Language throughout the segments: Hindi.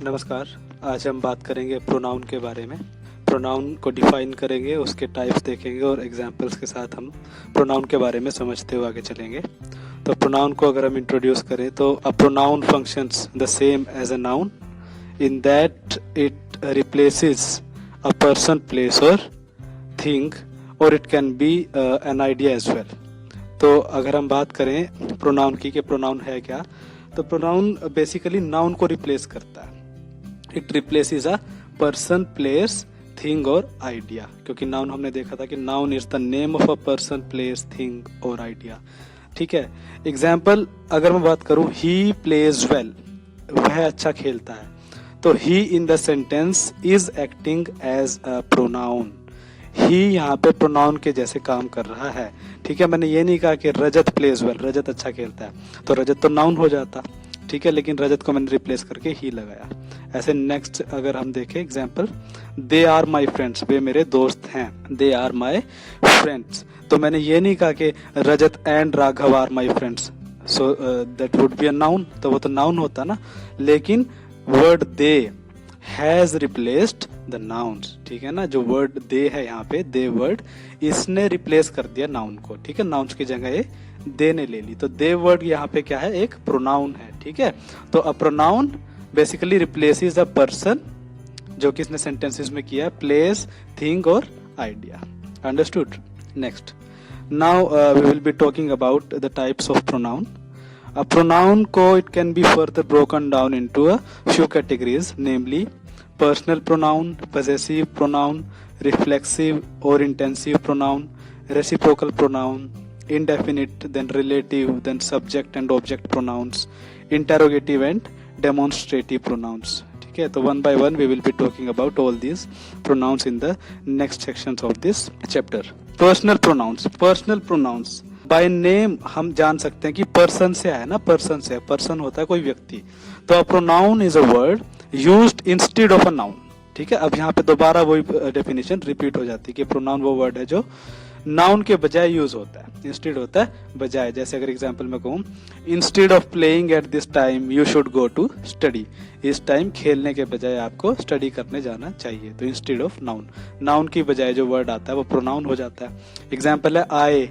नमस्कार। आज हम बात करेंगे प्रोनाउन के बारे में। प्रोनाउन को डिफाइन करेंगे, उसके टाइप्स देखेंगे और एग्जांपल्स के साथ हम प्रोनाउन के बारे में समझते हुए आगे चलेंगे। तो प्रोनाउन को अगर हम इंट्रोड्यूस करें तो a pronoun functions the same as a noun in that it replaces a person, place और थिंग, और it can be an idea as well. तो अगर हम बात करें प्रोनाउन की कि प्रोनाउन है क्या, तो प्रोनाउन बेसिकली नाउन को रिप्लेस करता है। It replaces a person, place, thing और आइडिया, क्योंकि नाउन हमने देखा था कि noun is the name of a person, place, thing और आइडिया। ठीक है। एग्जाम्पल अगर मैं बात करूं, ही प्लेज वेल, वह अच्छा खेलता है, तो he in the sentence is acting as a pronoun. He यहाँ पे प्रोनाउन के जैसे काम कर रहा है। ठीक है, मैंने ये नहीं कहा कि रजत प्लेज वेल, रजत अच्छा खेलता है, तो रजत तो नाउन हो जाता। ठीक है, लेकिन रजत को मैंने रिप्लेस करके ही लगाया। ऐसे नेक्स्ट अगर हम देखें example, they are my friends, वे मेरे दोस्त हैं। दे आर माई फ्रेंड्स, तो मैंने ये नहीं कहा कि Rajat and Raghav are my friends, so that would be a noun, तो वो तो नाउन होता ना। लेकिन word they has replaced the nouns. ठीक है ना, जो वर्ड दे है यहाँ पे, दे वर्ड, इसने रिप्लेस कर दिया नाउन को। ठीक है, नाउन्स की जगह ये दे ने ले ली, तो दे वर्ड यहाँ पे क्या है, एक प्रोनाउन है। ठीक है, तो a pronoun basically replaces a person, जो कि इसने सेंटेंसेस में किया है, प्लेस, थिंग और idea. Understood. Next, now we will be talking about the types of pronoun. A pronoun को it can be further broken down into a few categories, namely personal pronoun, possessive pronoun, reflexive or intensive pronoun, reciprocal pronoun, indefinite, then relative, then subject and object pronouns, interrogative and demonstrative pronouns. ठीक है, तो one by one we will be talking about all these pronouns in the next sections of this chapter. Personal pronouns. Personal pronouns by name हम जान सकते हैं कि पर्सन से आया ना, पर्सन से, पर्सन होता है कोई व्यक्ति। तो a pronoun is a word used instead of a noun. ठीक है, अब यहाँ पे दोबारा वही डेफिनेशन रिपीट हो जाती है कि प्रोनाउन वो वर्ड है जो नाउन के बजाय यूज होता है, इंस्टेड होता है बजाय। जैसे अगर एग्जांपल में कहूँ, instead of playing at this time you should go to study, इस टाइम खेलने के बजाय आपको स्टडी करने जाना चाहिए। तो इंस्टेड ऑफ नाउन, नाउन की बजाय जो वर्ड आता है वो प्रोनाउन हो जाता है। एग्जांपल है I,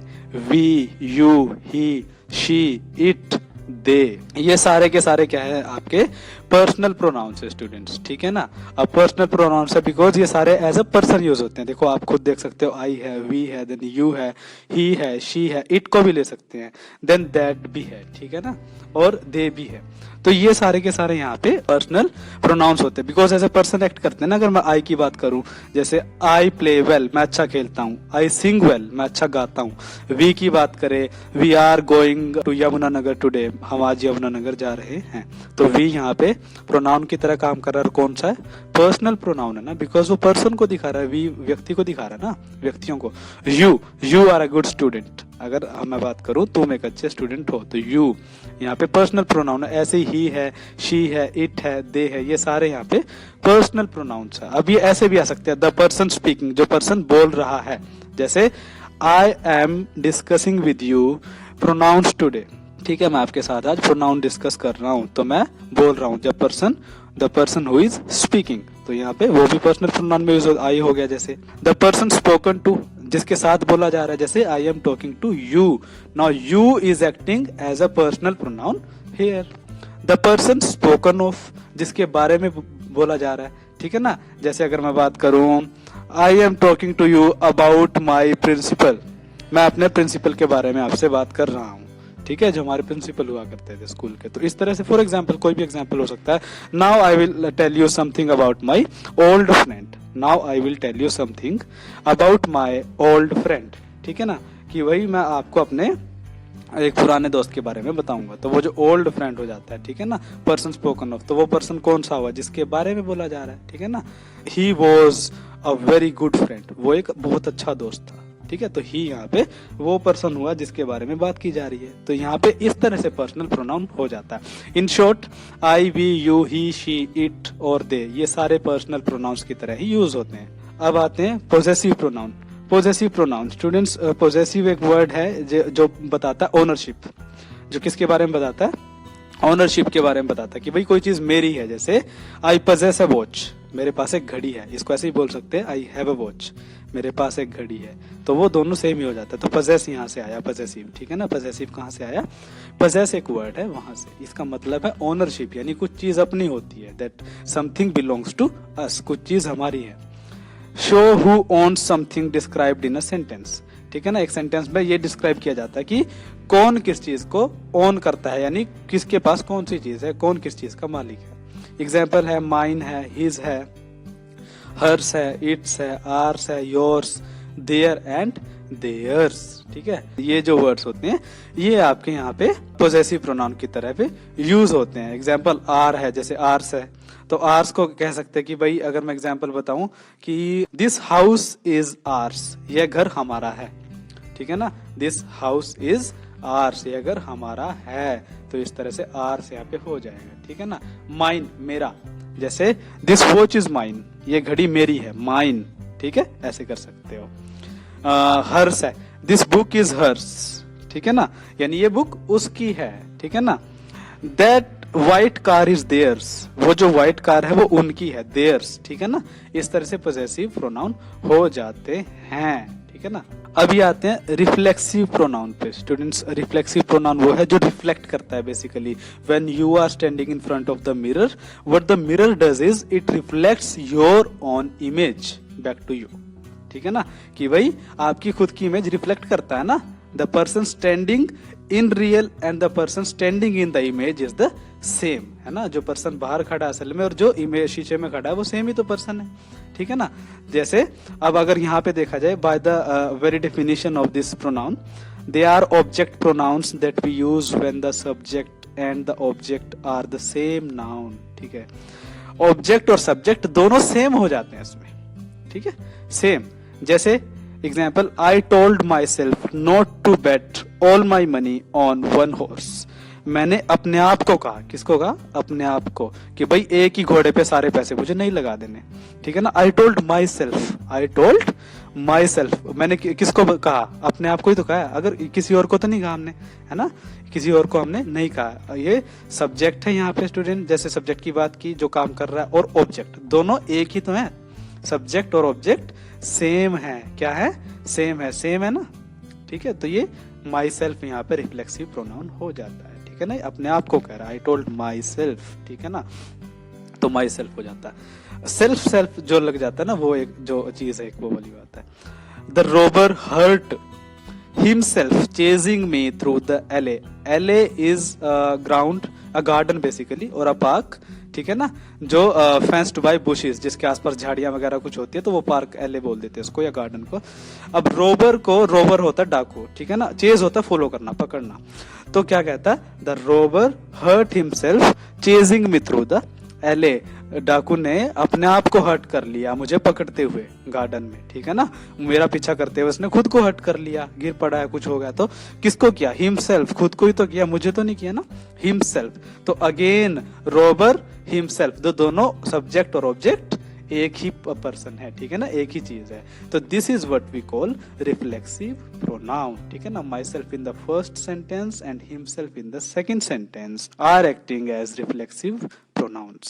we, you, he, she, it, they, ये सारे के सारे क्या है, आपके पर्सनल प्रोनाउंस है स्टूडेंट्स। ठीक है ना, अब पर्सनल प्रोनाउंस है बिकॉज ये सारे एज अ पर्सन यूज होते हैं। देखो आप खुद देख सकते हो, आई है, वी है, देन यू है, ही है, शी है, इट को भी ले सकते हैं, देन दैट भी है। ठीक है ना, और दे भी है। तो ये सारे के सारे यहाँ पे पर्सनल प्रोनाउंस होते हैं because as a person act करते हैं ना। अगर मैं आई की बात करूं, जैसे आई प्ले वेल, मैं अच्छा खेलता हूँ, आई सिंग वेल, मैं अच्छा गाता हूँ। वी की बात करें, we are going to Yamunanagar today, हम आज यमुनानगर जा रहे हैं। तो वी यहाँ पे प्रोनाउन की तरह काम कर रहा है। कौन सा है, पर्सनल प्रोनाउन है ना, बिकॉज वो पर्सन को दिखा रहा है, वी व्यक्ति को दिखा रहा है ना, व्यक्तियों को। You are a good student, अगर मैं बात करूं तुम एक अच्छे स्टूडेंट हो, तो यू यहाँ पे पर्सनल प्रोनाउन है। ऐसे ही है, शी है, इट है, दे है, ये सारे यहाँ पे पर्सनल प्रोनाउंस है। अब ये ऐसे भी आ सकते हैं, द पर्सन स्पीकिंग, जो पर्सन बोल रहा है। जैसे I am discussing with you pronouns today. ठीक है, मैं आपके साथ आज प्रोनाउन डिस्कस कर रहा हूँ, तो मैं बोल रहा हूँ। जब person, the person who is speaking, तो यहाँ पे वो भी पर्सनल प्रोनाउन में यूज आई हो गया। जैसे द पर्सन स्पोकन टू, जिसके साथ बोला जा रहा है, जैसे I am talking to you, now you is acting as a personal pronoun here. The person spoken of, जिसके बारे में बोला जा रहा है। ठीक है ना, जैसे अगर मैं बात करूं, I am talking to you about my principal, मैं अपने प्रिंसिपल के बारे में आपसे बात कर रहा हूँ। ठीक है, जो हमारे प्रिंसिपल हुआ करते थे स्कूल के। तो इस तरह से फॉर एग्जाम्पल कोई भी एग्जाम्पल हो सकता है। Now I will tell you something about my old friend, now I will tell you something about my old friend. ठीक है ना, कि वही मैं आपको अपने एक पुराने दोस्त के बारे में बताऊंगा। तो वो जो ओल्ड फ्रेंड हो जाता है, ठीक है ना, पर्सन स्पोकन ऑफ, तो वो पर्सन कौन सा हुआ, जिसके बारे में बोला जा रहा है। ठीक है ना, he was a very good friend, वो एक बहुत अच्छा दोस्त था। ठीक है, तो ही यहाँ पे वो पर्सन हुआ जिसके बारे में बात की जा रही है। तो यहाँ पे इस तरह से पर्सनल प्रोनाउन हो जाता है। In short, I, we, you, he, she, it और दे, ये सारे पर्सनल प्रोनाउंस की तरह ही यूज होते हैं। अब आते हैं possessive pronoun. Possessive pronoun students, possessive एक वर्ड है जो बताता है ओनरशिप, जो किसके बारे में बताता है, ओनरशिप के बारे में बताता है कि भाई कोई चीज मेरी है, जैसे आई पजेस अ वॉच, मेरे पास एक घड़ी है, इसको ऐसे ही बोल सकते हैं आई हैव अ वॉच, मेरे पास एक घड़ी है, तो वो दोनों सेम ही हो जाता है। तो पजेस यहाँ से आया, पजेसिव, ठीक है ना। पजेसिव कहाँ से आया, पजेस एक वर्ड है वहां से, इसका मतलब है ओनरशिप, यानी कुछ चीज अपनी होती है, that something belongs to us, कुछ चीज हमारी है। Show who owns something described in a sentence, ठीक है ना। एक सेंटेंस में ये डिस्क्राइब किया जाता है कि कौन किस चीज को ओन करता है, यानी किसके पास कौन सी चीज है, कौन किस चीज का मालिक है। एग्जाम्पल है माइन है, हिज है, हर्स है, इट्स है, आर्स है, योर्स, देयर एंड देयर्स, ठीक है। ये जो वर्ड्स होते हैं ये आपके यहाँ पे पोजेसिव प्रोनाउन की तरह पे यूज होते हैं। एग्जाम्पल आर है, जैसे आर्स है, तो आर्स को कह सकते हैं कि भाई, अगर मैं एग्जाम्पल बताऊं कि दिस हाउस इज आर्स, यह घर हमारा है, ठीक है ना। दिस हाउस इज आर्स, ये घर हमारा है, तो इस तरह से आर्स यहाँ पे हो जाएगा, ठीक है ना। माइन, मेरा, जैसे दिस वॉच इज माइन, ये घड़ी मेरी है, माइन, ठीक है, ऐसे कर सकते हो। हर्स है, दिस बुक इज हर्स, ठीक है ना, यानी ये बुक उसकी है, ठीक है ना। That white car is theirs, वो जो व्हाइट कार है वो उनकी है, देयर्स, ठीक है ना। इस तरह से पोजेसिव प्रोनाउन हो जाते हैं, ठीक है ना। अभी आते हैं रिफ्लेक्सिव प्रोनाउन पे। स्टूडेंट्स, रिफ्लेक्सिव प्रोनाउन वो है जो रिफ्लेक्ट करता है basically. When you are standing in front of the mirror, what the mirror does is it reflects your own image back to you, ठीक है ना। कि भाई आपकी खुद की इमेज रिफ्लेक्ट करता है ना। The person standing in real and the person standing in the image is the same, है ना। जो पर्सन बाहर खड़ा है असल में और जो इमेज शीशे में खड़ा है वो सेम ही तो पर्सन है, ठीक है ना। जैसे अब अगर यहाँ पे देखा जाए, by the very definition of this pronoun, they are object pronouns that we use when the subject and the object are the same noun, ठीक है। ऑब्जेक्ट और सब्जेक्ट दोनों सेम हो जाते हैं इसमें, ठीक है, सेम। जैसे example, I told myself not to bet all my money on one horse, मैंने अपने आप को कहा, किसको कहा, अपने आप को, कि भाई एक ही घोड़े पे सारे पैसे मुझे नहीं लगा देने, ठीक है ना। आई told my self, I told my self, मैंने किसको कहा, अपने आप को ही तो कहा, अगर किसी और को तो नहीं कहा हमने, है ना, किसी और को हमने नहीं कहा। ये सब्जेक्ट है यहाँ पे स्टूडेंट, जैसे सब्जेक्ट की बात की जो काम कर रहा है, और ऑब्जेक्ट, दोनों एक ही तो है, सब्जेक्ट और ऑब्जेक्ट सेम है, क्या है, सेम है, सेम है ना, ठीक है। तो ये माई सेल्फ यहाँ पे रिफ्लेक्सिव प्रोनाउन हो जाता है, ठीक है ना, अपने आप को कह रहा है, आई टोल्ड माई सेल्फ, ठीक है ना, तो माई सेल्फ हो जाता है। सेल्फ सेल्फ जो लग जाता है ना, वो एक जो चीज है, एक वो वाली बात है। The robber hurt himself chasing me through the alley, alley is ground, a garden basically, और अ पार्क, ठीक है ना, जो फेंस्ड बाय बुशेस, जिसके आसपास झाड़ियां वगैरह कुछ होती है, तो वो पार्क एले बोल देते हैं उसको, या गार्डन को। अब रोबर को, रोबर होता है डाकू, ठीक है ना, चेज होता है फॉलो करना, पकड़ना, तो क्या कहता है, the robber hurt himself chasing me through the alley, डाकू ने अपने आप को हर्ट कर लिया मुझे पकड़ते हुए गार्डन में, ठीक है ना, मेरा पीछा करते हुए उसने खुद को हर्ट कर लिया, गिर पड़ा है, कुछ हो गया, तो किसको किया, हिमसेल्फ, खुद को ही तो किया, मुझे तो नहीं किया ना, हिमसेल्फ। तो अगेन रोबर हिमसेल्फ, दोनों सब्जेक्ट और ऑब्जेक्ट एक ही पर्सन है, ठीक है ना, एक ही चीज है। तो this is what we call reflexive pronoun, ठीक है ना। Myself in the first sentence and himself in the second sentence are acting as reflexive pronouns.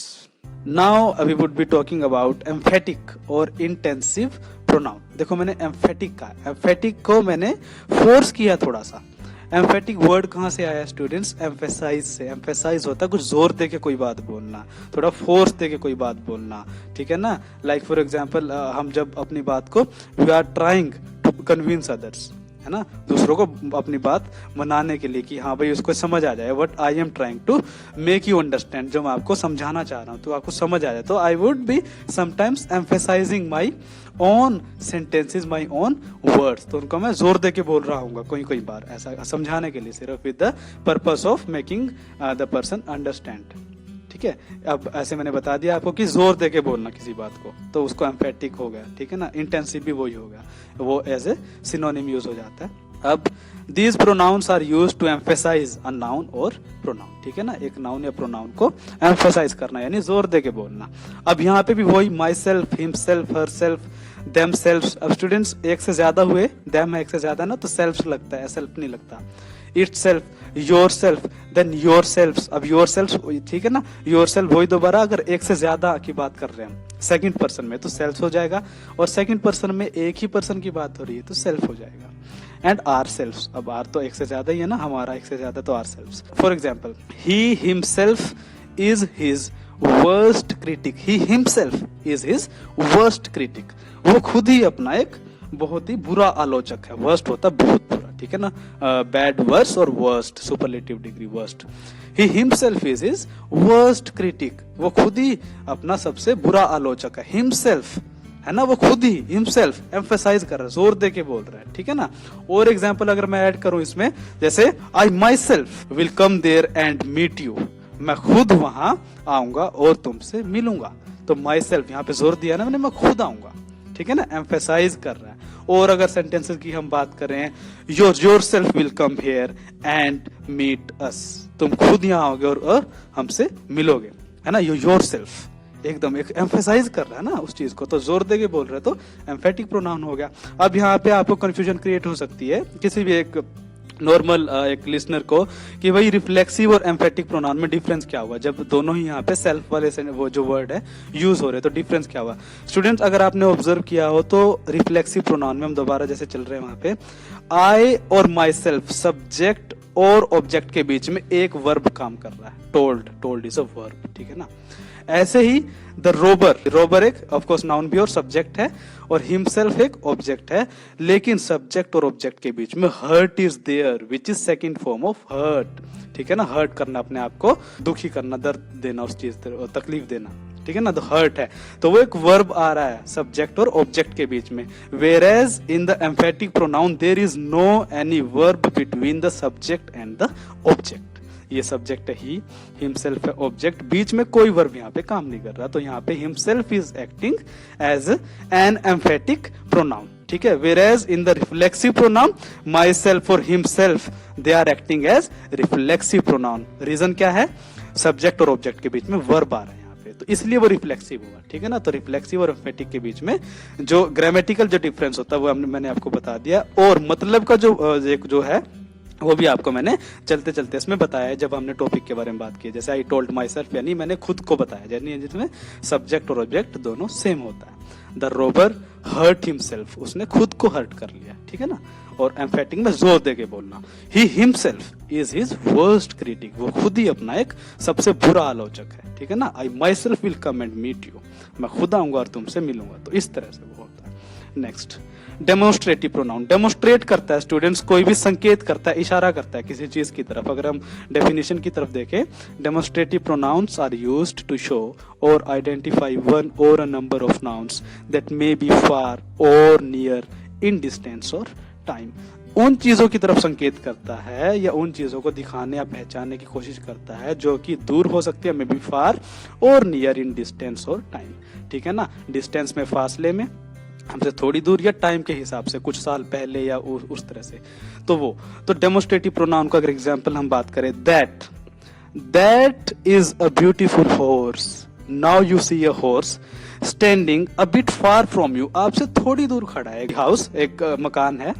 Now we would be talking about emphatic और intensive pronoun. देखो मैंने emphatic कहा, emphatic को मैंने फोर्स किया थोड़ा सा। एम्फेटिक वर्ड कहाँ से आया स्टूडेंट्स, एम्फेसाइज से। एम्फेसाइज होता है कुछ जोर दे के कोई बात बोलना, थोड़ा फोर्स दे के कोई बात बोलना, ठीक है ना। लाइक फॉर एग्जांपल, हम जब अपनी बात को, we are trying to convince others, है ना, दूसरों को अपनी बात मनाने के लिए, कि हाँ भाई उसको समझ आ जाए, what I am trying to make you understand, जो मैं आपको समझाना चाह रहा हूँ तो आपको समझ आ जाए, तो I would be sometimes emphasizing my own sentences, my own words, तो उनको मैं जोर दे के बोल रहा हूँ कोई बार, ऐसा समझाने के लिए, सिर्फ with the purpose of making the person understand, ठीक है। अब ऐसे मैंने बता दिया आपको कि जोर दे के बोलना किसी बात को, तो उसको एम्फेटिक हो गया, ठीक है ना। इंटेंसिव भी वही हो गया, वो एज ए सिनोनिम यूज हो जाता है। अब these pronouns are used to emphasize a noun और प्रोनाउन, ठीक है ना, एक नाउन या प्रोनाउन को एम्फेसाइज करना, यानी जोर दे के बोलना। अब यहाँ पे भी वही my self, him self, her self, them self. अब स्टूडेंट्स एक से ज्यादा हुए, देम है एक से ज्यादा ना, तो सेल्फ लगता है, सेल्फ नहीं लगता। itself, yourself, then yourselves. अब yourselves, ठीक है ना, yourself वही दोबारा अगर एक से ज्यादा की बात कर रहे हैं सेकंड पर्सन में तो सेल्फ हो जाएगा, और सेकंड पर्सन में एक ही पर्सन की बात हो रही है तो सेल्फ हो जाएगा. एंड आर सेल्फ, अब आर तो एक से ज्यादा ही है ना, हमारा एक से ज्यादा तो ourselves. For example, he himself is his worst critic. He himself is his worst critic. वो खुद ही अपना एक बहुत ही बुरा आलोचक है. वर्स्ट होता है बहुत बुरा, ठीक है ना, बैड, वर्स और worst, superlative degree worst. He himself is his worst critic. वो खुद ही अपना सबसे बुरा आलोचक है. हिमसेल्फ है ना, वो खुद ही हिमसेल्फ एम्फेसाइज कर रहा है, जोर दे के बोल रहा है, ठीक है ना. और एग्जाम्पल अगर मैं ऐड करूं इसमें, जैसे I myself will come there and meet you. मैं खुद वहां आऊंगा और तुमसे मिलूंगा. तो माई सेल्फ यहाँ पे जोर दिया ना मैंने, मैं खुद आऊंगा, ठीक है ना, एम्फेसाइज कर रहा है. और अगर सेंटेंसेस की हम बात करें, yourself will come here and meet us. तुम खुद यहाँ आओगे और हमसे मिलोगे, है ना. योर सेल्फ एकदम एक एम्फेसाइज कर रहा है ना उस चीज को, तो जोर दे के बोल रहे हैं, तो एम्फेटिक प्रोनाउन हो गया. अब यहाँ पे आपको कंफ्यूजन क्रिएट हो सकती है किसी भी एक नॉर्मल एक लिसनर को कि भाई रिफ्लेक्सिव और एम्फेटिक प्रोनाउन में डिफरेंस क्या हुआ, जब दोनों ही यहाँ पे सेल्फ वाले से वो जो वर्ड है यूज हो रहे, तो डिफरेंस क्या हुआ. स्टूडेंट्स, अगर आपने ऑब्जर्व किया हो तो रिफ्लेक्सिव प्रोनाउन में हम दोबारा जैसे चल रहे हैं वहां पे, आई और माई सेल्फ सब्जेक्ट और ऑब्जेक्ट के बीच में एक वर्ब काम कर रहा है. टोल्ड इज अ वर्ब, ठीक है ना. ऐसे ही द रोबर एक ऑफ कोर्स नाउन भी और सब्जेक्ट है, और हिमसेल्फ एक ऑब्जेक्ट है, लेकिन सब्जेक्ट और ऑब्जेक्ट के बीच में hurt is there which is second form of hurt, ठीक है ना. हर्ट करना, अपने आप को दुखी करना, दर्द देना, उस चीज तकलीफ देना, ठीक है ना, तो हर्ट है. तो वो एक वर्ब आ रहा है सब्जेक्ट और ऑब्जेक्ट के बीच में. Whereas in the emphatic pronoun there is no any verb between the subject and the object. ये सब्जेक्ट है ही, हिमसेल्फ है ऑब्जेक्ट, बीच में कोई वर्ब यहाँ पे काम नहीं कर रहा, तो यहाँ पे himself is acting as an emphatic pronoun, ठीक है. Whereas in the reflexive pronoun myself और himself they are acting as reflexive pronoun. Reason क्या है, सब्जेक्ट और ऑब्जेक्ट के बीच में वर्ब आ रहा है यहाँ पे, तो इसलिए वो रिफ्लेक्सिव हुआ, ठीक है ना. तो रिफ्लेक्सिव और एम्फेटिक के बीच में जो ग्रामेटिकल जो डिफरेंस होता है वो मैंने आपको बता दिया, और मतलब का जो है वो भी आपको मैंने चलते चलते इसमें बताया है जब हमने टॉपिक के बारे में बात की. जैसे आई टोल्ड माई सेल्फ, यानी मैंने खुद को बताया, यानी जिसमें सब्जेक्ट और ऑब्जेक्ट दोनों सेम होता है. द रोबर हर्ट हिमसेल्फ, उसने खुद को हर्ट कर लिया, ठीक है ना. और एम्फेटिक में जोर दे के बोलना, ही himself is his worst critic. वो खुद ही अपना एक सबसे बुरा आलोचक है, ठीक है ना. I myself will come and meet you, मैं खुद आऊंगा और तुमसे मिलूंगा. तो इस तरह से वो होता है. Next, demonstrative pronoun. डेमोन्स्ट्रेट करता है स्टूडेंट्स, कोई भी संकेत करता है, इशारा करता है किसी चीज की तरफ. अगर हम डेफिनेशन की तरफ देखें, demonstrative pronouns are used to show or identify one or a number of nouns that may be far or near in distance or time. उन चीजों की तरफ संकेत करता है या उन चीजों को दिखाने या पहचानने की कोशिश करता है जो कि दूर हो सकती है, मे be far or near in distance or time, ठीक है ना. डिस्टेंस में फासले में, हमसे थोड़ी दूर, या टाइम के हिसाब से कुछ साल पहले या उस तरह से. तो डेमोन्स्ट्रेटिव प्रोनाउन का अगर एग्जांपल हम बात करें, that is a beautiful horse. Now you see a horse standing a bit far from you. आपसे थोड़ी दूर खड़ा है. हाउस, एक मकान है,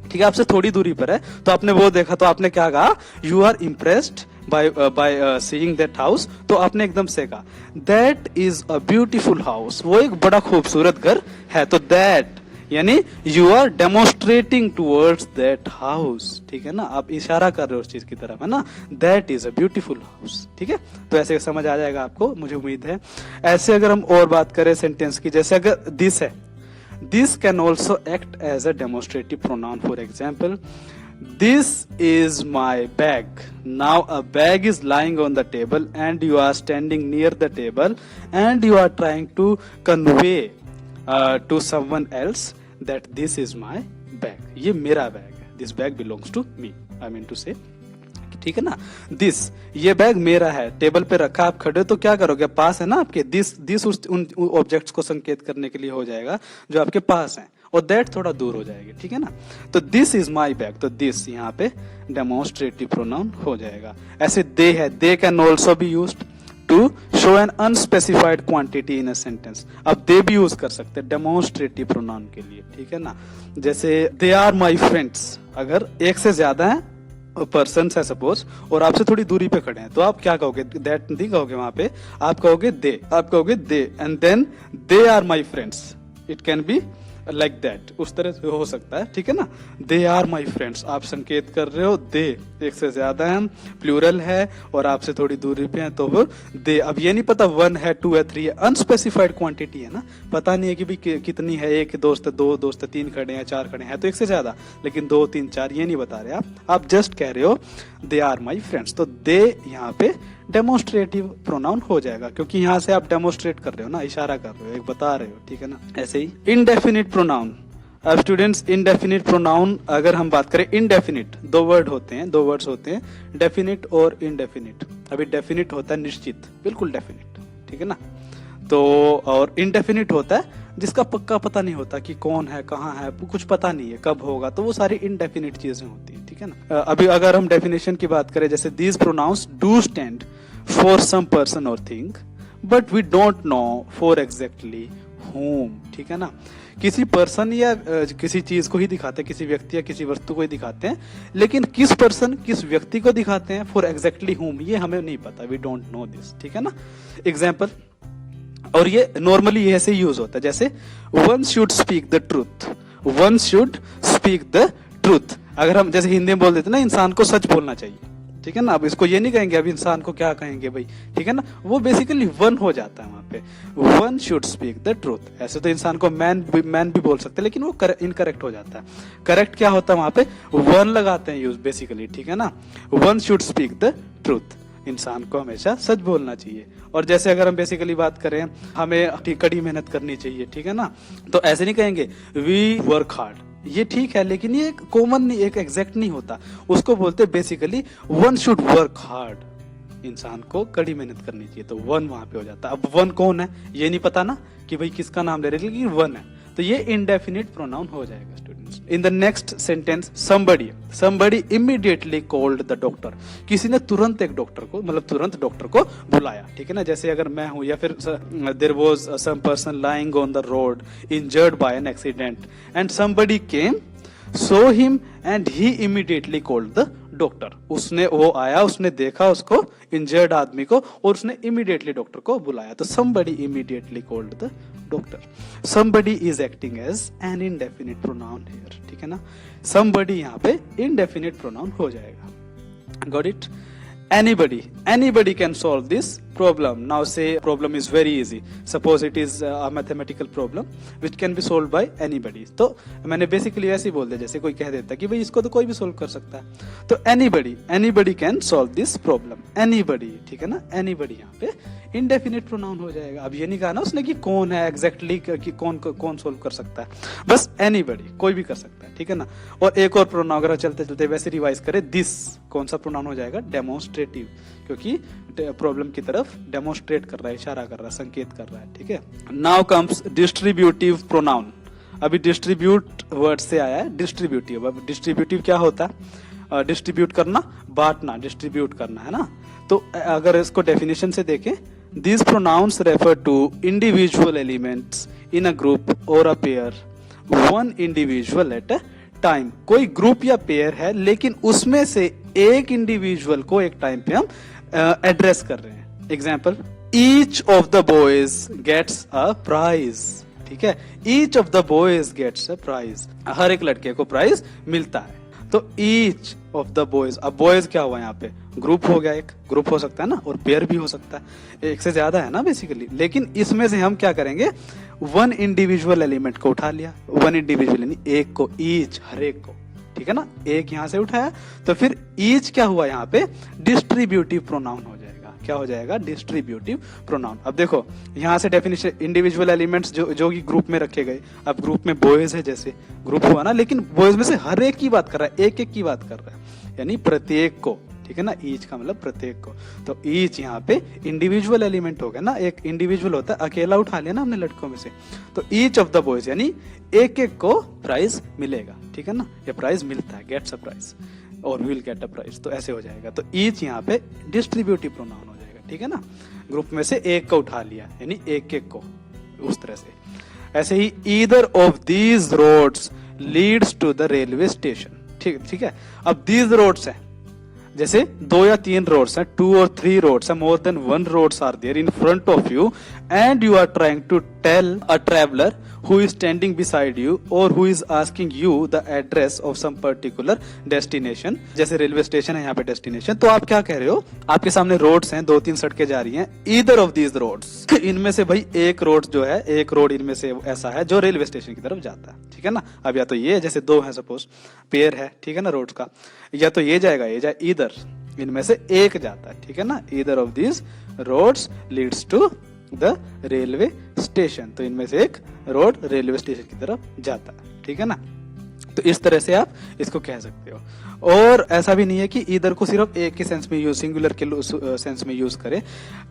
ठीक है, आपसे थोड़ी दूरी पर है, तो आपने वो देखा तो आपने क्या कहा, you are impressed by seeing that house. तो आपने एकदम से कहा that is a beautiful house, वो एक बड़ा खूबसूरत घर है. तो दैट यानी you are demonstrating towards that house, ठीक है ना. आप इशारा कर रहे हो उस चीज की तरफ, है ना. That is a beautiful house, ठीक है. तो ऐसे समझ आ जाएगा आपको, मुझे उम्मीद है. ऐसे अगर हम और बात करें सेंटेंस की, जैसे अगर दिस है, this can also act as a demonstrative pronoun. For example, this is my bag. Now a bag is lying on the table and you are standing near the table and you are trying to convey to someone else that this is my bag. ये मेरा बैग है. This bag belongs to me. I mean to say, ठीक है ना. दिस, ये बैग मेरा है, टेबल पे रखा, आप खड़े तो क्या करोगे, पास है ना आपके. दिस उन ऑब्जेक्ट्स को संकेत करने के लिए हो जाएगा जो आपके पास हैं, और दैट थोड़ा दूर हो जाएगी, ठीक है ना. तो दिस इज माई बैग, तो दिस यहाँ पे डेमोन्स्ट्रेटिव प्रोनाउन हो जाएगा. ऐसे दे है, they can also be used to show an unspecified quantity in a sentence. अब दे भी यूज कर सकते हैं डेमोन्स्ट्रेटिव प्रोनाउन के लिए, ठीक है ना. जैसे दे आर माई फ्रेंड्स, अगर एक से ज्यादा है पर्सन है सपोज, और आपसे थोड़ी दूरी पे खड़े हैं, तो आप क्या कहोगे? दैट नहीं कहोगे वहां पे, आप कहोगे they, and then they are my friends. It can be like that, उस तरह से हो सकता है, ठीक है ना। दे आर माई फ्रेंड्स, आप संकेत कर रहे हो दे, एक से ज्यादा है, प्लूरल है और आपसे थोड़ी दूरी पे है, तो वो दे। अब ये नहीं पता 1 है, 2 है, 3 है, अनस्पेसिफाइड क्वांटिटी है ना, पता नहीं है कि भाई कितनी है, एक दोस्त है, 2 दोस्त है, 3 खड़े हैं, 4 खड़े हैं, तो एक से ज्यादा, लेकिन 2 3 4 ये नहीं बता रहे आप जस्ट कह रहे हो दे आर माई फ्रेंड्स। तो दे यहाँ पे डेमोन्स्ट्रेटिव प्रोनाउन हो जाएगा, क्योंकि यहाँ से आप डेमोन्स्ट्रेट कर रहे हो ना, इशारा कर रहे हो, एक बता रहे हो, ठीक है ना। ऐसे ही इनडेफिनिट प्रोनाउन। अब स्टूडेंट्स, इनडेफिनिट प्रोनाउन अगर हम बात करें, इनडेफिनिट 2 वर्ड्स होते हैं, डेफिनिट और इनडेफिनिट। अभी डेफिनिट होता है निश्चित, बिल्कुल डेफिनिट, ठीक है ना। तो और इनडेफिनिट होता है जिसका पक्का पता नहीं होता कि कौन है, कहाँ है, कुछ पता नहीं है कब होगा, तो वो सारी इनडेफिनिट चीजें होती है, ठीक है ना। अभी अगर हम डेफिनेशन की बात करें, जैसे these pronouns do stand for some person or thing but we don't know for exactly whom, ठीक है ना। किसी पर्सन या किसी चीज को ही दिखाते हैं, किसी व्यक्ति या किसी वस्तु को ही दिखाते हैं, लेकिन किस पर्सन, किस व्यक्ति को दिखाते हैं, फॉर एग्जैक्टली होम, ये हमें नहीं पता, वी डोंट नो दिस, ठीक है ना। एग्जाम्पल, और ये नॉर्मली ऐसे यूज होता है, जैसे one should speak the truth, one should speak the truth. अगर हम जैसे हिंदी में बोल देते ना, इंसान को सच बोलना चाहिए, ठीक है ना। अब इसको ये नहीं कहेंगे, अब इंसान को क्या कहेंगे भाई, ठीक है ना, वो बेसिकली वन हो जाता है वहां पे, one should speak the truth. ऐसे तो इंसान को मैन भी बोल सकते हैं, लेकिन वो इनकरेक्ट हो जाता है। करेक्ट क्या होता है वहां पे, वन लगाते हैं यूज बेसिकली, ठीक है ना। One should speak the truth, इंसान को हमेशा सच बोलना चाहिए। और जैसे अगर हम बेसिकली बात करें, हमें कड़ी मेहनत करनी चाहिए, ठीक है ना, तो ऐसे नहीं कहेंगे वी वर्क हार्ड, ये ठीक है, लेकिन ये कॉमन नहीं, एक एग्जैक्ट नहीं होता, उसको बोलते basically one should work hard, इंसान को कड़ी मेहनत करनी चाहिए, तो वन वहां पे हो जाता है। अब वन कौन है ये नहीं पता ना कि भाई किसका नाम ले रहे, लेकिन वन है, तो ये इनडेफिनिट प्रोनाउन हो जाएगा students. In the next sentence, somebody immediately called the doctor, किसी ने तुरंत एक डॉक्टर को, मतलब तुरंत डॉक्टर को बुलाया, ठीक है ना। जैसे अगर मैं हूं, या फिर there was some person lying on the road injured by an accident and somebody came, saw him and he immediately called the doctor, उसने, वो आया, उसने देखा उसको, इंजर्ड आदमी को, और उसने इमीडिएटली डॉक्टर को बुलाया, तो somebody immediately called the doctor. Somebody is acting as an indefinite pronoun here, ठीक है ना। somebody यहाँ पे indefinite pronoun हो जाएगा। got it? Anybody can solve this problem. Now say problem is very easy. Suppose it is a mathematical problem which can be solved by anybody. तो मैंने basically ऐसे ही बोल दिया, जैसे कोई कह देता कि भाई इसको तो कोई भी solve कर सकता है, तो anybody can solve this problem. Anybody, ठीक है ना, anybody यहाँ पे indefinite pronoun हो जाएगा। अब ये नहीं कहा ना उसने कि कौन है exactly, कि कौन solve कर सकता है, बस anybody, कोई भी कर सकता है, ठीक है ना। और एक और प्रोनाउन अगर चलते चलते वैसे रिवाइज करें, दिस कौन सा प्रोनाउन हो जाएगा, डेमोन्स्ट्रेटिव, क्योंकि प्रॉब्लम की तरफ डेमोन्स्ट्रेट कर रहा है, इशारा कर रहा है, संकेत कर रहा है, ठीक है। Now comes distributive pronoun. अभी डिस्ट्रीब्यूट वर्ड से आया है डिस्ट्रीब्यूटिव। अब डिस्ट्रीब्यूटिव क्या होता है, डिस्ट्रीब्यूट करना, बांटना, डिस्ट्रीब्यूट करना, है ना। तो अगर इसको डेफिनेशन से देखें, these pronouns refer to individual elements in a group or a pair, one individual at a time. कोई ग्रुप या पेयर है, लेकिन उसमें से एक इंडिविजुअल को एक टाइम पे हम एड्रेस कर रहे हैं। Example, each of the boys gets a prize, ठीक है, each of the boys gets a prize, हर एक लड़के को प्राइज मिलता है। तो ईच ऑफ द बॉयज, अब बॉयज क्या हुआ यहाँ पे, ग्रुप हो गया, एक ग्रुप हो सकता है ना, और पेयर भी हो सकता है, एक से ज्यादा है ना बेसिकली, लेकिन इसमें से हम क्या करेंगे, वन इंडिविजुअल एलिमेंट को उठा लिया, वन इंडिविजुअल यानी एक को, ईच, हर एक को, ठीक है ना, एक यहां से उठाया, तो फिर ईच क्या हुआ यहाँ पे, डिस्ट्रीब्यूटिव प्रोनाउन हो जाएगा। क्या हो जाएगा, डिस्ट्रीब्यूटिव प्रोनाउन। अब देखो यहाँ से डेफिनेशन, इंडिविजुअल एलिमेंट्स जो कि ग्रुप में रखे गए, अब ग्रुप में बॉयज है, जैसे ग्रुप हुआ ना, लेकिन बॉयज में से हर एक की बात कर रहा है, एक की बात कर रहा है, यानी प्रत्येक को, ठीक है ना, ईच का मतलब प्रत्येक को। तो ईच यहाँ पे इंडिविजुअल एलिमेंट हो गया ना, एक इंडिविजुअल होता है, अकेला उठा लिया ना हमने लड़कों में से, तो ईच ऑफ द बॉयज यानी एक को प्राइज मिलेगा, ठीक है ना, ये प्राइज मिलता है, गेट्स अ प्राइज और विल गेट अ प्राइज, तो ऐसे हो जाएगा। तो ईच यहाँ पे डिस्ट्रीब्यूटिव प्रोनाउन हो जाएगा, ठीक है ना, ग्रुप में से एक को उठा लिया यानी एक को, उस तरह से। ऐसे ही either of these roads leads to the railway station, ठीक है। अब दीज रोड्स है, जैसे 2 या 3 रोड्स हैं, 2 or 3 रोड्स हैं, more than 1 roads are there in front of you and you are trying to tell a traveller who is standing beside you or who is asking you the address of some particular destination, जैसे रेलवे स्टेशन है यहाँ पे डेस्टिनेशन, तो आप क्या कह रहे हो, आपके सामने रोड्स हैं, 2-3 सड़कें जा रही हैं, either of these roads, इनमें से भाई एक रोड जो है, एक रोड इनमें से ऐसा है जो रेलवे स्टेशन की तरफ जाता है, ठीक है ना। अब या तो ये, जैसे 2 है सपोज, पेयर है, ठीक है ना, रोड्स का, या तो ये जाएगा, ये जाए, इधर इनमें से एक जाता है, ठीक है ना, either of these roads leads to the railway station, तो इनमें से एक रोड रेलवे स्टेशन की तरफ जाता है, ठीक है ना। तो इस तरह से आप इसको कह सकते हो। और ऐसा भी नहीं है कि इधर को सिर्फ एक के सेंस में यूज, सिंगुलर के सेंस में यूज करें,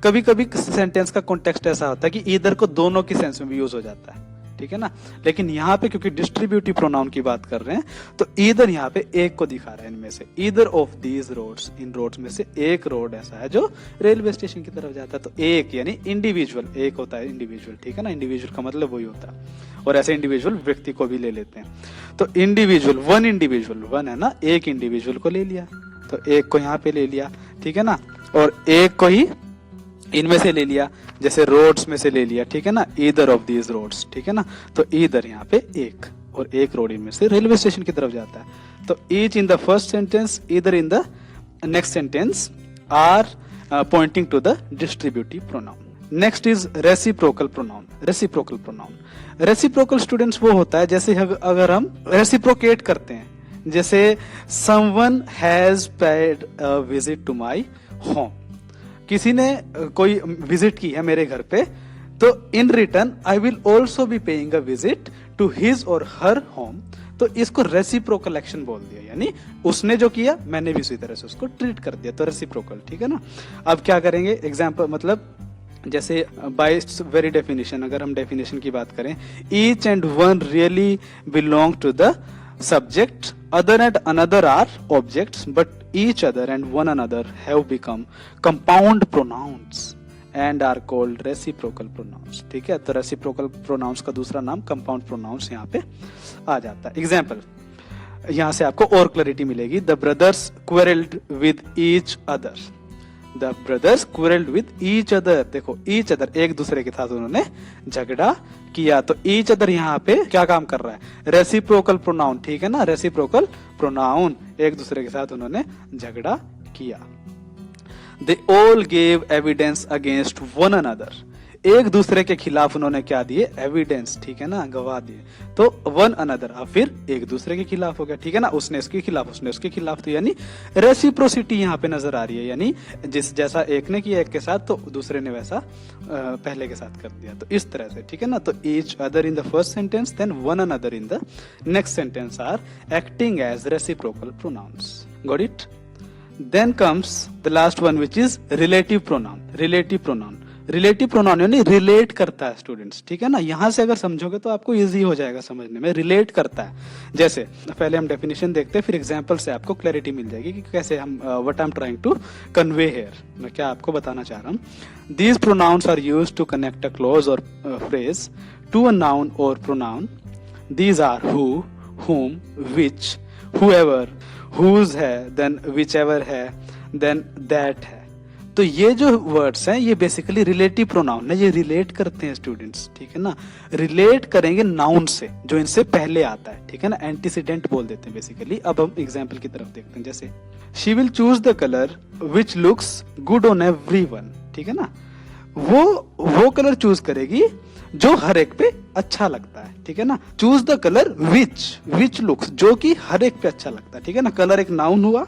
कभी कभी सेंटेंस का कॉन्टेक्स्ट ऐसा होता है कि इधर को दोनों के सेंस में भी यूज हो जाता है, ठीक है ना। लेकिन यहाँ पे क्योंकि डिस्ट्रीब्यूटिव प्रोनाउन की बात कर रहे हैं, तो ईदर यहाँ पे एक को दिखा रहा है, इनमें से ईदर ऑफ दीज रोड्स, इन रोड्स में से एक रोड ऐसा है जो रेलवे स्टेशन की तरफ जाता है। तो एक यानी इंडिविजुअल, एक होता है इंडिविजुअल, ठीक है ना, इंडिविजुअल का मतलब वही होता है। और ऐसे इंडिविजुअल व्यक्ति को भी ले लेते हैं, तो इंडिविजुअल, वन है ना, एक इंडिविजुअल को ले लिया, तो एक को यहाँ पे ले लिया, ठीक है ना, और एक को ही इनमें से ले लिया, जैसे रोड्स में से ले लिया, ठीक है ना, ईदर ऑफ दीज रोड्स, ठीक है ना, तो ईदर यहाँ पे एक, और एक रोड इनमें से रेलवे स्टेशन की तरफ जाता है। तो each in the first sentence, either in the next sentence are pointing to the distributive pronoun. Next is reciprocal pronoun. Reciprocal pronoun, reciprocal students वो होता है जैसे अगर हम रेसिप्रोकेट करते हैं, जैसे someone has paid a visit to my home, किसी ने कोई विजिट की है मेरे घर पे, तो in return I will also be paying a visit to his और हर होम, तो इसको रेसिप्रोकल एक्शन बोल दिया, यानी उसने जो किया मैंने भी उसी तरह से उसको ट्रीट कर दिया, तो रेसिप्रोकल, ठीक है ना। अब क्या करेंगे, एग्जाम्पल मतलब जैसे बाय वेरी डेफिनेशन, अगर हम डेफिनेशन की बात करें, each and one really belong to the subject, other and another are objects, but each other and one another have become compound pronouns and are called reciprocal pronouns, ठीक है। तो reciprocal pronouns का दूसरा नाम compound pronouns यहाँ पे आ जाता है। एग्जाम्पल, यहाँ से आपको और क्लैरिटी मिलेगी। The brothers quarreled with each other, the brothers quarreled with each other, देखो each other, एक दूसरे के साथ उन्होंने झगड़ा किया, तो each other यहाँ पे क्या काम कर रहा है, रेसिप्रोकल प्रोनाउन, ठीक है ना, रेसिप्रोकल प्रोनाउन, एक दूसरे के साथ उन्होंने झगड़ा किया। They all gave evidence against one another, एक दूसरे के खिलाफ उन्होंने क्या दिए, एविडेंस, ठीक है ना, गवाह दिए, तो वन अनदर, अब फिर एक दूसरे के खिलाफ हो गया, ठीक है ना, उसने इसके खिलाफ, उसने उसके खिलाफ, तो यानी रेसिप्रोसिटी यहाँ पे नजर आ रही है, यानी जिस जैसा एक ने किया एक के साथ, तो दूसरे ने वैसा पहले के साथ कर दिया, तो इस तरह से, ठीक है ना। तो each other in the first sentence, then one another in the next sentence are acting as reciprocal pronouns. Got it? Then comes the last one which is relative pronoun. Relative pronoun, relative pronoun यानी रिलेट करता है स्टूडेंट्स, ठीक है ना। यहां से अगर समझोगे तो आपको इजी हो जाएगा समझने में, रिलेट करता है। जैसे पहले हम डेफिनेशन देखते हैं, फिर एग्जांपल से आपको क्लैरिटी मिल जाएगी कि कैसे हम what I am trying to convey here, मैं क्या आपको बताना चाह रहा हूं। These pronouns are used to connect a clause और फ्रेज टू अ नाउन और pronoun. These are who, whom, which, whoever, whose है, देन whichever है, देन that है। तो ये जो वर्ड्स हैं ये बेसिकली रिलेटिव प्रोनाउन है, ये रिलेट करते हैं स्टूडेंट्स, ठीक है ना। रिलेट करेंगे नाउन से जो इनसे पहले आता है, ठीक है ना, एंटीसीडेंट बोल देते हैं बेसिकली। अब हम एग्जांपल की तरफ देखते हैं, जैसे she will choose the colour which looks good on everyone, ठीक है ना, वो कलर चूज करेगी जो हर एक पे अच्छा लगता है, ठीक है ना। Choose the colour which looks, जो कि हर एक पे अच्छा लगता है, ठीक है ना। कलर एक नाउन हुआ,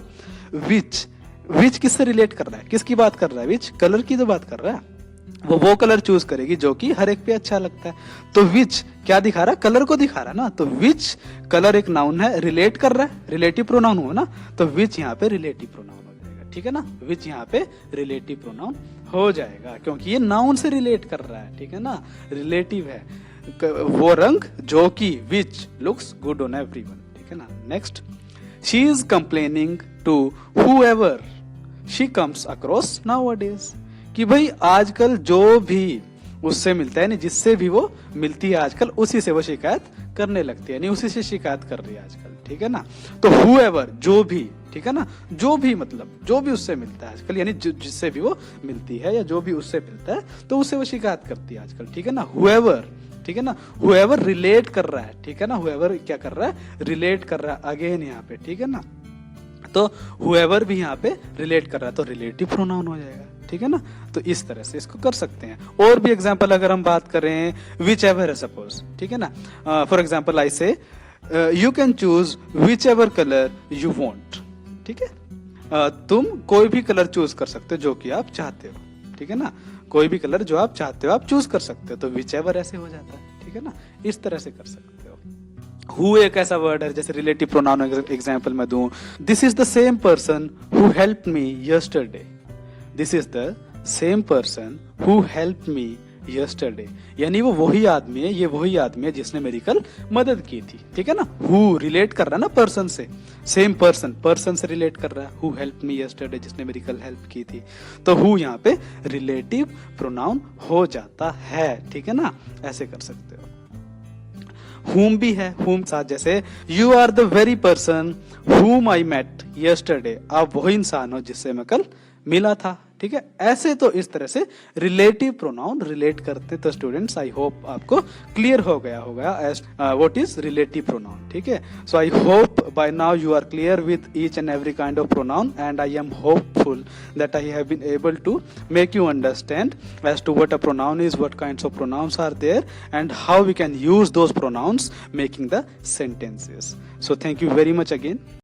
विच किससे रिलेट कर रहा है, किसकी बात कर रहा है, विच कलर की तो बात कर रहा है। वो कलर चूज करेगी जो कि हर एक पे अच्छा लगता है। तो विच क्या दिखा रहा है, कलर को दिखा रहा है ना। तो विच कलर एक नाउन है, रिलेट कर रहा है, रिलेटिव प्रोनाउन हुआ ना, तो विच यहाँ पे रिलेटिव प्रोनाउन हो जाएगा, ठीक है ना। विच यहाँ पे रिलेटिव प्रोनाउन हो जाएगा क्योंकि ये नाउन से रिलेट कर रहा है, ठीक है ना, रिलेटिव है। वो रंग जो कि which looks good on everyone, ठीक है ना। Next, she is complaining to whoever she comes across nowadays, कि भाई आजकल जो भी उससे मिलता है, नहीं जिससे भी वो मिलती है आजकल उसी से वो शिकायत करने लगती है, नहीं उसी से शिकायत कर रही है आजकल, ठीक है ना। तो whoever जो भी, ठीक है ना, जो भी मतलब जो भी उससे मिलता है आजकल, यानी जिससे भी वो मिलती है या जो भी उससे मिलता है तो उससे वो शिकायत करती है आजकल, ठीक है ना। whoever, ठीक है ना, whoever रिलेट कर रहा है, ठीक है ना, whoever क्या कर रहा है, रिलेट कर रहा है अगेन यहाँ पे, ठीक है ना। तो whoever भी यहाँ पे रिलेट कर रहा है तो रिलेटिव प्रोनाउन हो जाएगा, ठीक है ना। तो इस तरह से इसको कर सकते हैं। और भी एग्जांपल अगर हम बात करें, विच एवर है सपोज, ठीक है ना, फॉर एग्जांपल आई से you can choose which ever colour you want, ठीक है। तुम कोई भी कलर चूज कर सकते हो जो कि आप चाहते हो, ठीक है ना, कोई भी कलर जो आप चाहते हो आप चूज कर सकते हो, तो विच एवर ऐसे हो जाता है, ठीक है ना, इस तरह से कर सकते हो। हु एक ऐसा वर्ड है, जैसे रिलेटिव प्रोनाउन एग्जांपल मैं दूं, this is the same person who helped me yesterday, this is the same person who helped me yesterday, यानी वो वही आदमी है, ये वही आदमी है जिसने मेरी कल मदद की थी, ठीक है ना। हु रिलेट कर रहा है ना पर्सन से, सेम पर्सन, पर्सन से रिलेट कर रहा है, हु हेल्प्ड मी यस्टरडे जिसने मेरी कल हेल्प की थी, तो हु यहाँ पे रिलेटिव प्रोनाउन हो जाता है, ठीक है ना, ऐसे कर सकते हो। whom भी है, whom साथ जैसे you are the very person whom I met yesterday, आप वही इंसान हो जिससे मैं कल मिला था, ठीक है। ऐसे तो इस तरह से रिलेटिव प्रोनाउन रिलेट करते। तो स्टूडेंट्स आई होप आपको क्लियर हो गया होगा as what is relative pronoun, ठीक है। So I hope by now you are clear with each and every kind of pronoun, and I am hopeful that I have been able to make you understand as to what a pronoun is, what kinds of pronouns are there, and how we can use those pronouns making the sentences. So thank you very much again.